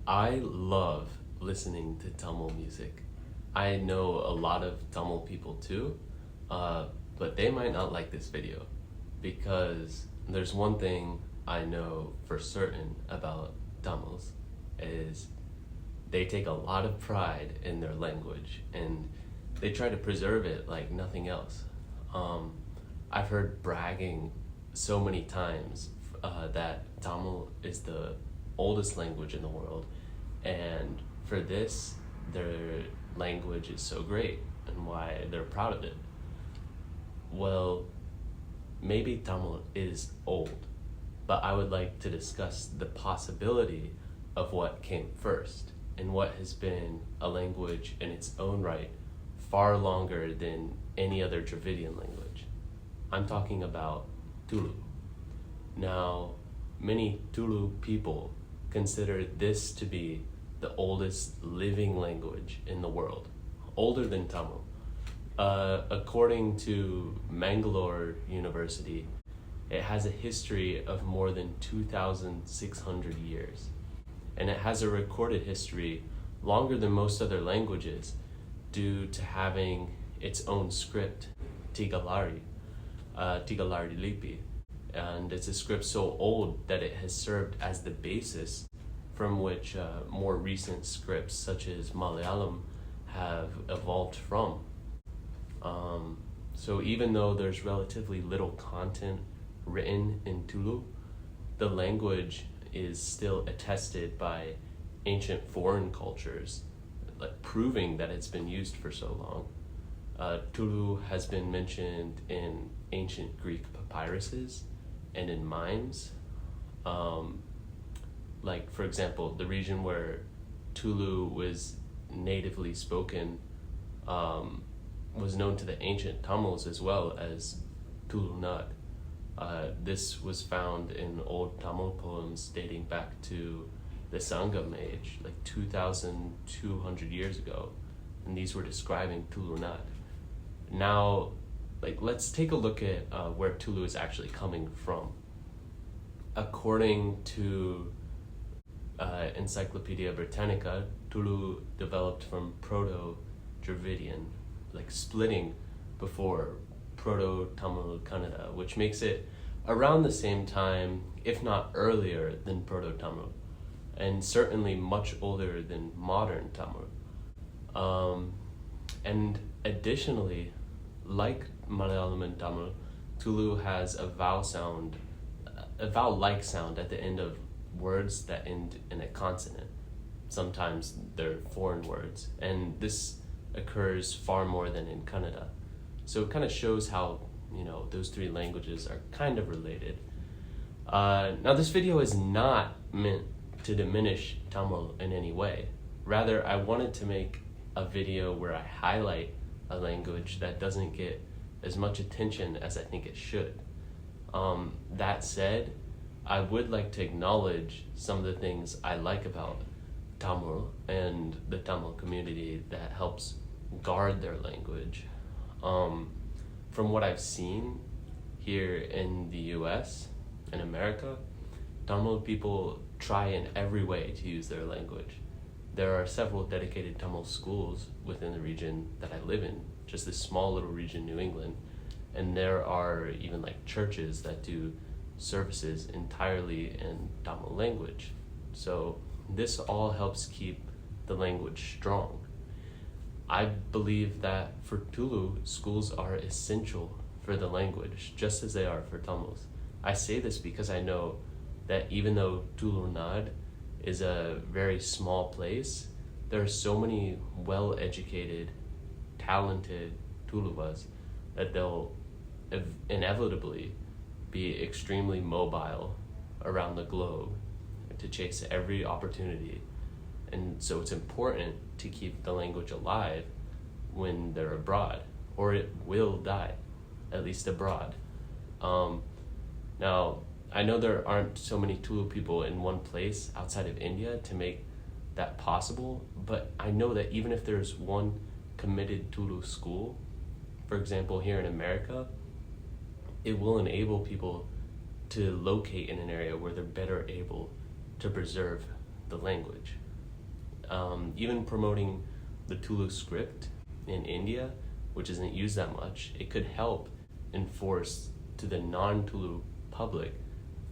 I love listening to Tamil music. I know a lot of Tamil people too, but they might not like this video because there's one thing I know for certain about Tamils is they take a lot of pride in their language and they try to preserve it like nothing else. I've heard bragging so many times that Tamil is the oldest language in the world, and for this, their language is so great and why they're proud of it. Well, maybe Tamil is old, but I would like to discuss the possibility of what came first and what has been a language in its own right far longer than any other Dravidian language. I'm talking about Tulu. Now, many Tulu people consider this to be the oldest living language in the world, older than Tamil. According to Mangalore University, it has a history of more than 2,600 years. And it has a recorded history longer than most other languages due to having its own script, Tigalari Lipi. And it's a script so old that it has served as the basis from which more recent scripts such as Malayalam have evolved from. So even though there's relatively little content written in Tulu, the language is still attested by ancient foreign cultures, like proving that it's been used for so long. Tulu has been mentioned in ancient Greek papyruses and in mimes. Like, for example, the region where Tulu was natively spoken was known to the ancient Tamils as well as Tulu Nad. This was found in old Tamil poems dating back to the Sangam age, like 2,200 years ago, and these were describing Tulu Nad. Now, let's take a look at where Tulu is actually coming from. According to Encyclopedia Britannica, Tulu developed from Proto-Dravidian, splitting before Proto-Tamil Kannada, which makes it around the same time, if not earlier, than Proto-Tamil, and certainly much older than modern Tamil. And additionally, like Malayalam and Tamil, Tulu has a vowel-like sound at the end of words that end in a consonant. Sometimes they're foreign words, and this occurs far more than in Kannada. So it kind of shows how, those three languages are kind of related. Now, this video is not meant to diminish Tamil in any way. Rather, I wanted to make a video where I highlight a language that doesn't get as much attention as I think it should. That said, I would like to acknowledge some of the things I like about Tamil and the Tamil community that helps guard their language. From what I've seen here in the US and America, Tamil people try in every way to use their language. There are several dedicated Tamil schools within the region that I live in, just this small little region, New England, and there are even churches that do services entirely in Tamil language. So this all helps keep the language strong. I believe that for Tulu, schools are essential for the language, just as they are for Tamils. I say this because I know that even though Tulu Nad is a very small place, there are so many well-educated, talented Tuluvas that they'll inevitably be extremely mobile around the globe to chase every opportunity. And so it's important to keep the language alive when they're abroad, or it will die, at least abroad. Now, I know there aren't so many Tulu people in one place outside of India to make that possible, but I know that even if there's one committed Tulu school, for example, here in America, it will enable people to locate in an area where they're better able to preserve the language. even promoting the Tulu script in India, which isn't used that much, it could help enforce to the non-Tulu public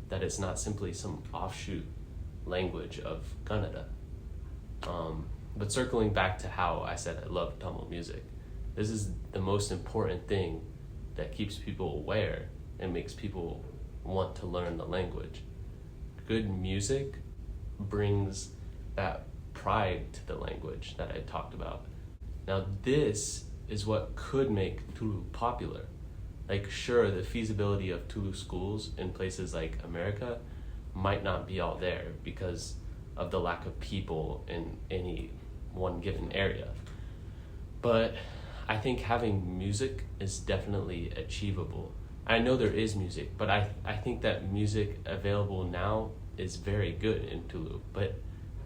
that it's not simply some offshoot language of Kannada. But circling back to how I said I love Tamil music, this is the most important thing that keeps people aware and makes people want to learn the language. Good music brings that pride to the language that I talked about. Now this is what could make Tulu popular. Like, sure, the feasibility of Tulu schools in places like America might not be all there because of the lack of people in any one given area. But I think having music is definitely achievable. I know there is music, but I think that music available now is very good in Tulu. But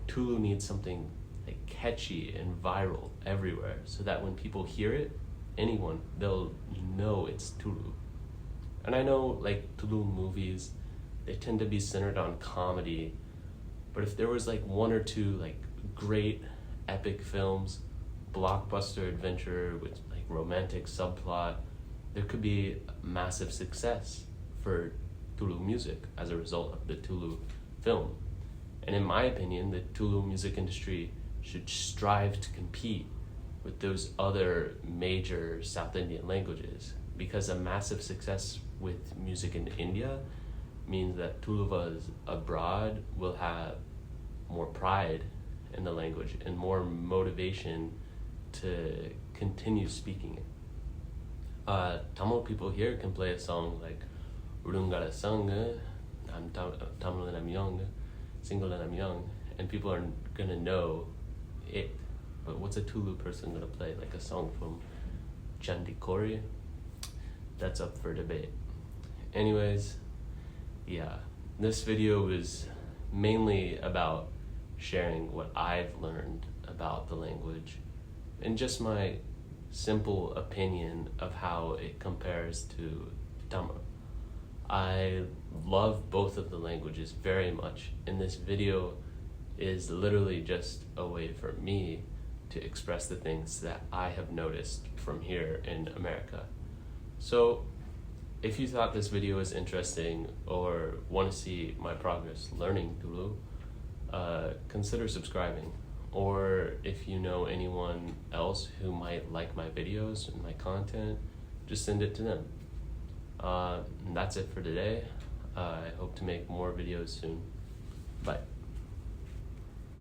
Tulu needs something like catchy and viral everywhere so that when people hear it, anyone, they'll know it's Tulu. And I know like Tulu movies, they tend to be centered on comedy, but if there was like one or two like great epic films, blockbuster adventure with like romantic subplot, there could be massive success for Tulu music as a result of the Tulu film. And in my opinion, the Tulu music industry should strive to compete with those other major South Indian languages, because a massive success with music in India means that Tuluvas abroad will have more pride in the language and more motivation to continue speaking it. Tamil people here can play a song like Urungala Sanga, I'm Tamil and I'm young, single and I'm young, and people are gonna know it. But what's a Tulu person gonna play? Like a song from Chandikori? That's up for debate. Anyways, yeah, this video was mainly about sharing what I've learned about the language and just my simple opinion of how it compares to Tamil. I love both of the languages very much, and this video is literally just a way for me to express the things that I have noticed from here in America. So if you thought this video was interesting or want to see my progress learning Tulu, consider subscribing. Or if you know anyone else who might like my videos and my content, just send it to them. And that's it for today. I hope to make more videos soon. Bye.